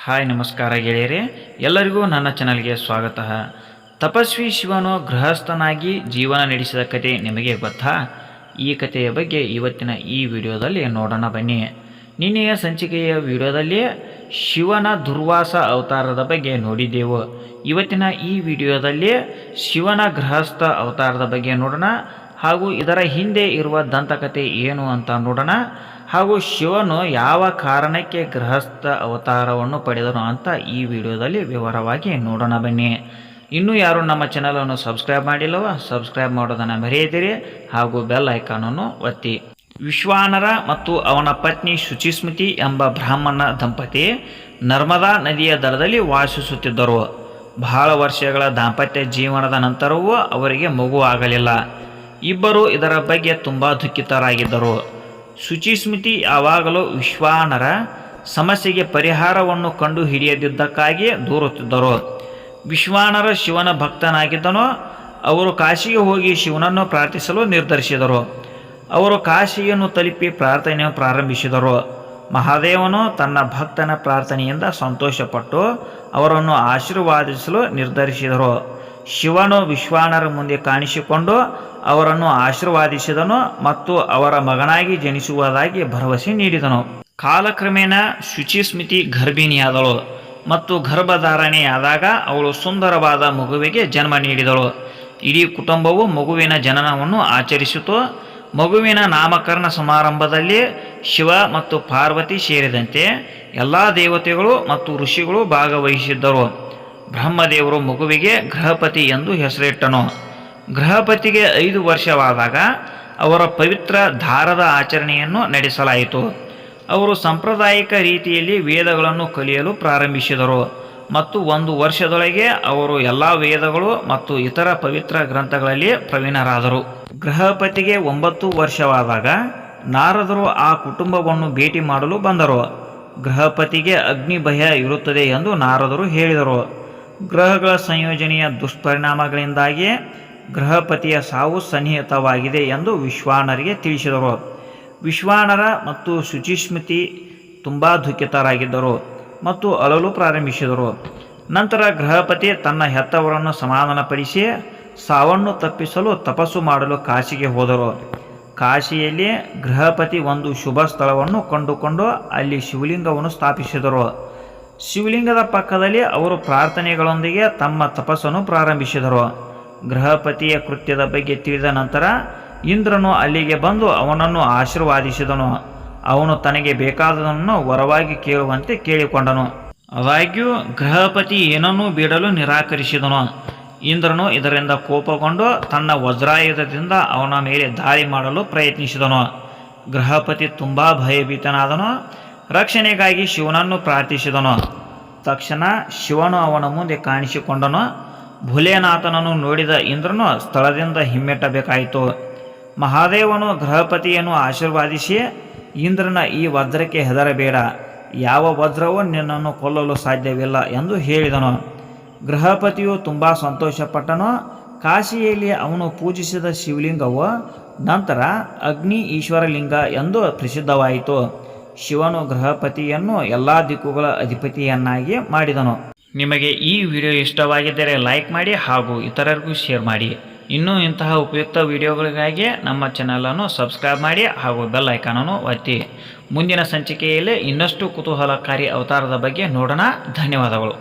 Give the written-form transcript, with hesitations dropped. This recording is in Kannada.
ಹಾಯ್ ನಮಸ್ಕಾರ ಗೆಳೆಯರೇ, ಎಲ್ಲರಿಗೂ ನನ್ನ ಚಾನಲ್ಗೆ ಸ್ವಾಗತ. ತಪಸ್ವಿ ಶಿವನು ಗೃಹಸ್ಥನಾಗಿ ಜೀವನ ನಡೆಸಿದ ಕತೆ ನಿಮಗೆ ಗೊತ್ತಾ? ಈ ಕಥೆಯ ಬಗ್ಗೆ ಇವತ್ತಿನ ಈ ವಿಡಿಯೋದಲ್ಲಿ ನೋಡೋಣ ಬನ್ನಿ. ನಿನ್ನೆಯ ಸಂಚಿಕೆಯ ವಿಡಿಯೋದಲ್ಲಿ ಶಿವನ ದುರ್ವಾಸ ಅವತಾರದ ಬಗ್ಗೆ ನೋಡಿದ್ದೆವು. ಇವತ್ತಿನ ಈ ವಿಡಿಯೋದಲ್ಲಿ ಶಿವನ ಗೃಹಸ್ಥ ಅವತಾರದ ಬಗ್ಗೆ ನೋಡೋಣ, ಹಾಗೂ ಇದರ ಹಿಂದೆ ಇರುವ ದಂತಕಥೆ ಏನು ಅಂತ ನೋಡೋಣ, ಹಾಗೂ ಶಿವನು ಯಾವ ಕಾರಣಕ್ಕೆ ಗೃಹಸ್ಥ ಅವತಾರವನ್ನು ಪಡೆದನು ಅಂತ ಈ ವಿಡಿಯೋದಲ್ಲಿ ವಿವರವಾಗಿ ನೋಡೋಣ ಬನ್ನಿ. ಇನ್ನೂ ಯಾರು ನಮ್ಮ ಚಾನಲನ್ನು ಸಬ್ಸ್ಕ್ರೈಬ್ ಮಾಡಿಲ್ಲವ ಸಬ್ಸ್ಕ್ರೈಬ್ ಮಾಡೋದನ್ನು ಮರೆಯದಿರಿ, ಹಾಗೂ ಬೆಲ್ ಐಕಾನನ್ನು ಒತ್ತಿ. ವಿಶ್ವಾನರ ಮತ್ತು ಅವನ ಪತ್ನಿ ಶುಚಿಸ್ಮೃತಿ ಎಂಬ ಬ್ರಾಹ್ಮಣ ದಂಪತಿ ನರ್ಮದಾ ನದಿಯ ದಡದಲ್ಲಿ ವಾಸಿಸುತ್ತಿದ್ದರು. ಬಹಳ ವರ್ಷಗಳ ದಾಂಪತ್ಯ ಜೀವನದ ನಂತರವೂ ಅವರಿಗೆ ಮಗು ಆಗಲಿಲ್ಲ. ಇಬ್ಬರು ಇದರ ಬಗ್ಗೆ ತುಂಬ ದುಃಖಿತರಾಗಿದ್ದರು. ಶುಚಿಸ್ಮೃತಿ ಯಾವಾಗಲೂ ವಿಶ್ವಾನರ ಸಮಸ್ಯೆಗೆ ಪರಿಹಾರವನ್ನು ಕಂಡು ಹಿಡಿಯದಿದ್ದಕ್ಕಾಗಿ ದೂರುತ್ತಿದ್ದರು. ವಿಶ್ವಾನರ ಶಿವನ ಭಕ್ತನಾಗಿದ್ದನು. ಅವರು ಕಾಶಿಗೆ ಹೋಗಿ ಶಿವನನ್ನು ಪ್ರಾರ್ಥಿಸಲು ನಿರ್ಧರಿಸಿದರು. ಅವರು ಕಾಶಿಯನ್ನು ತಲುಪಿ ಪ್ರಾರ್ಥನೆಯನ್ನು ಪ್ರಾರಂಭಿಸಿದರು. ಮಹಾದೇವನು ತನ್ನ ಭಕ್ತನ ಪ್ರಾರ್ಥನೆಯಿಂದ ಸಂತೋಷಪಟ್ಟು ಅವರನ್ನು ಆಶೀರ್ವಾದಿಸಲು ನಿರ್ಧರಿಸಿದರು. ಶಿವನು ವಿಶ್ವಾನರ ಮುಂದೆ ಕಾಣಿಸಿಕೊಂಡು ಅವರನ್ನು ಆಶೀರ್ವಾದಿಸಿದನು ಮತ್ತು ಅವರ ಮಗನಾಗಿ ಜನಿಸುವುದಾಗಿ ಭರವಸೆ ನೀಡಿದನು. ಕಾಲಕ್ರಮೇಣ ಶುಚಿಸ್ಮೃತಿ ಗರ್ಭಿಣಿಯಾದಳು ಮತ್ತು ಗರ್ಭಧಾರಣೆಯಾದಾಗ ಅವಳು ಸುಂದರವಾದ ಮಗುವಿಗೆ ಜನ್ಮ ನೀಡಿದಳು. ಇಡೀ ಕುಟುಂಬವು ಮಗುವಿನ ಜನನವನ್ನು ಆಚರಿಸಿತು. ಮಗುವಿನ ನಾಮಕರಣ ಸಮಾರಂಭದಲ್ಲಿ ಶಿವ ಮತ್ತು ಪಾರ್ವತಿ ಸೇರಿದಂತೆ ಎಲ್ಲ ದೇವತೆಗಳು ಮತ್ತು ಋಷಿಗಳು ಭಾಗವಹಿಸಿದ್ದರು. ಬ್ರಹ್ಮದೇವರು ಮಗುವಿಗೆ ಗೃಹಪತಿ ಎಂದು ಹೆಸರಿಟ್ಟನು. ಗೃಹಪತಿಗೆ 5 ವರ್ಷವಾದಾಗ ಅವರ ಪವಿತ್ರ ದಾರದ ಆಚರಣೆಯನ್ನು ನಡೆಸಲಾಯಿತು. ಅವರು ಸಾಂಪ್ರದಾಯಿಕ ರೀತಿಯಲ್ಲಿ ವೇದಗಳನ್ನು ಕಲಿಯಲು ಪ್ರಾರಂಭಿಸಿದರು ಮತ್ತು 1 ವರ್ಷದೊಳಗೆ ಅವರು ಎಲ್ಲ ವೇದಗಳು ಮತ್ತು ಇತರ ಪವಿತ್ರ ಗ್ರಂಥಗಳಲ್ಲಿ ಪ್ರವೀಣರಾದರು. ಗೃಹಪತಿಗೆ 9 ವರ್ಷವಾದಾಗ ನಾರದರು ಆ ಕುಟುಂಬವನ್ನು ಭೇಟಿ ಮಾಡಲು ಬಂದರು. ಗೃಹಪತಿಗೆ ಅಗ್ನಿ ಭಯ ಇರುತ್ತದೆ ಎಂದು ನಾರದರು ಹೇಳಿದರು. ಗ್ರಹಗಳ ಸಂಯೋಜನೆಯ ದುಷ್ಪರಿಣಾಮಗಳಿಂದಾಗಿ ಗೃಹಪತಿಯ ಸಾವು ಸನ್ನಿಹಿತವಾಗಿದೆ ಎಂದು ವಿಶ್ವಾನರಿಗೆ ತಿಳಿಸಿದರು. ವಿಶ್ವಾನರ ಮತ್ತು ಶುಚಿಸ್ಮೃತಿ ತುಂಬ ದುಃಖಿತರಾಗಿದ್ದರು ಮತ್ತು ಅಳಲು ಪ್ರಾರಂಭಿಸಿದರು. ನಂತರ ಗೃಹಪತಿ ತನ್ನ ಹೆತ್ತವರನ್ನು ಸಮಾಧಾನಪಡಿಸಿ ಸಾವನ್ನು ತಪ್ಪಿಸಲು ತಪಸ್ಸು ಮಾಡಲು ಕಾಶಿಗೆ ಹೋದರು. ಕಾಶಿಯಲ್ಲಿ ಗೃಹಪತಿ ಒಂದು ಶುಭ ಸ್ಥಳವನ್ನು ಕಂಡುಕೊಂಡು ಅಲ್ಲಿ ಶಿವಲಿಂಗವನ್ನು ಸ್ಥಾಪಿಸಿದರು. ಶಿವಲಿಂಗದ ಪಕ್ಕದಲ್ಲಿ ಅವರು ಪ್ರಾರ್ಥನೆಗಳೊಂದಿಗೆ ತಮ್ಮ ತಪಸ್ಸನ್ನು ಪ್ರಾರಂಭಿಸಿದರು. ಗೃಹಪತಿಯ ಕೃತ್ಯದ ಬಗ್ಗೆ ತಿಳಿದ ನಂತರ ಇಂದ್ರನು ಅಲ್ಲಿಗೆ ಬಂದು ಅವನನ್ನು ಆಶೀರ್ವಾದಿಸಿದನು. ಅವನು ತನಗೆ ಬೇಕಾದದನ್ನು ವರವಾಗಿ ಕೇಳುವಂತೆ ಕೇಳಿಕೊಂಡನು. ಆದಾಗ್ಯೂ ಗೃಹಪತಿ ಏನನ್ನೂ ಬಿಡಲು ನಿರಾಕರಿಸಿದನು. ಇಂದ್ರನು ಇದರಿಂದ ಕೋಪಗೊಂಡು ತನ್ನ ವಜ್ರಾಯುಧದಿಂದ ಅವನ ಮೇಲೆ ದಾಳಿ ಮಾಡಲು ಪ್ರಯತ್ನಿಸಿದನು. ಗೃಹಪತಿ ತುಂಬ ಭಯಭೀತನಾದನು. ರಕ್ಷಣೆಗಾಗಿ ಶಿವನನ್ನು ಪ್ರಾರ್ಥಿಸಿದನು. ತಕ್ಷಣ ಶಿವನು ಅವನ ಮುಂದೆ ಕಾಣಿಸಿಕೊಂಡನು. ಭೋಲೆನಾಥನನ್ನು ನೋಡಿದ ಇಂದ್ರನು ಸ್ಥಳದಿಂದ ಹಿಮ್ಮೆಟ್ಟಬೇಕಾಯಿತು. ಮಹಾದೇವನು ಗೃಹಪತಿಯನ್ನು ಆಶೀರ್ವಾದಿಸಿ, ಇಂದ್ರನ ಈ ವಜ್ರಕ್ಕೆ ಹೆದರಬೇಡ, ಯಾವ ವಜ್ರವೂ ನಿನ್ನನ್ನು ಕೊಲ್ಲಲು ಸಾಧ್ಯವಿಲ್ಲ ಎಂದು ಹೇಳಿದನು. ಗೃಹಪತಿಯು ತುಂಬ ಸಂತೋಷಪಟ್ಟನು. ಕಾಶಿಯಲ್ಲಿ ಅವನು ಪೂಜಿಸಿದ ಶಿವಲಿಂಗವು ನಂತರ ಅಗ್ನಿ ಈಶ್ವರಲಿಂಗ ಎಂದು ಪ್ರಸಿದ್ಧವಾಯಿತು. ಶಿವನು ಗೃಹಪತಿಯನ್ನು ಎಲ್ಲ ದಿಕ್ಕುಗಳ ಅಧಿಪತಿಯನ್ನಾಗಿ ಮಾಡಿದನು. ನಿಮಗೆ ಈ ವಿಡಿಯೋ ಇಷ್ಟವಾಗಿದ್ದರೆ ಲೈಕ್ ಮಾಡಿ ಹಾಗೂ ಇತರರಿಗೂ ಶೇರ್ ಮಾಡಿ. ಇನ್ನೂ ಇಂತಹ ಉಪಯುಕ್ತ ವಿಡಿಯೋಗಳಿಗಾಗಿ ನಮ್ಮ ಚಾನಲನ್ನು ಸಬ್ಸ್ಕ್ರೈಬ್ ಮಾಡಿ ಹಾಗೂ ಬೆಲ್ ಐಕಾನನ್ನು ಒತ್ತಿ. ಮುಂದಿನ ಸಂಚಿಕೆಯಲ್ಲಿ ಇನ್ನಷ್ಟು ಕುತೂಹಲಕಾರಿ ಅವತಾರದ ಬಗ್ಗೆ ನೋಡೋಣ. ಧನ್ಯವಾದಗಳು.